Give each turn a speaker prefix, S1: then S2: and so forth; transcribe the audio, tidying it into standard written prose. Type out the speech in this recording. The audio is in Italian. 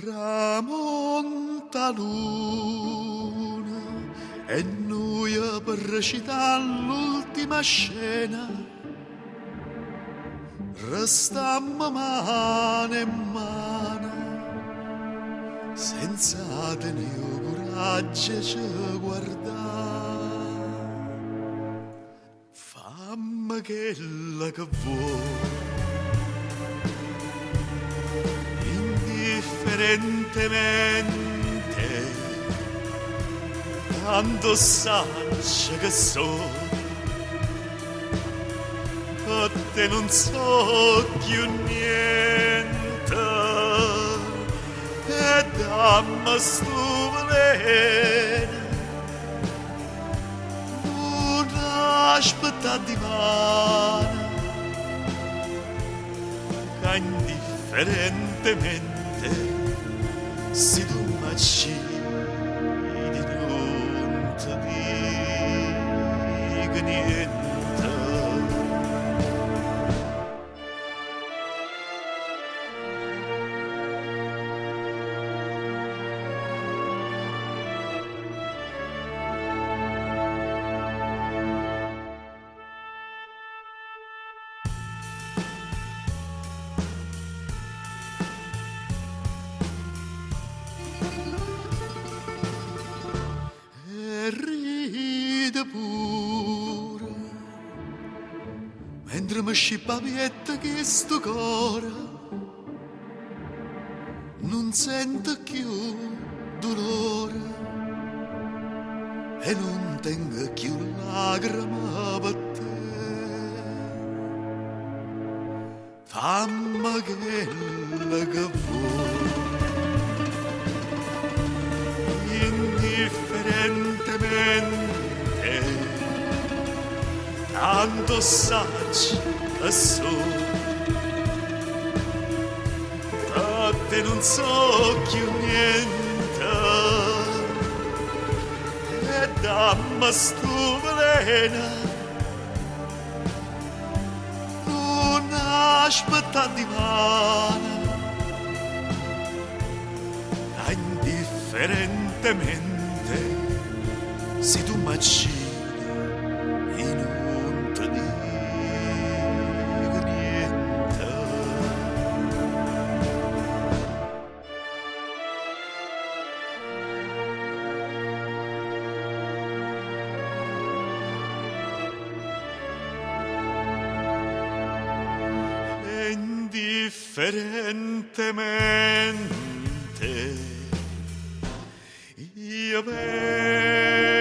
S1: Tramonta luna e noi per recitare l'ultima scena restammo mano in mano senza tenere coraggio di guardare. Fammi quella che vuoi indifferentemente, tanto saggio che so, a te non so più niente, e dammi sto veleno, non aspettare di mano, che indifferentemente si tu m'accidi non ti dico niente. Ride pure mentre mi scippavietta che sto cuore non sento più dolore e non tengo più lacrime per te. Fammi quella che vuoi indifferentemente, tanto saggio che so, a te non so più niente, e dammi sto veleno, non aspettare di mano, indifferentemente, se tu m'accidi e non ti dico niente. Indifferentemente io vedo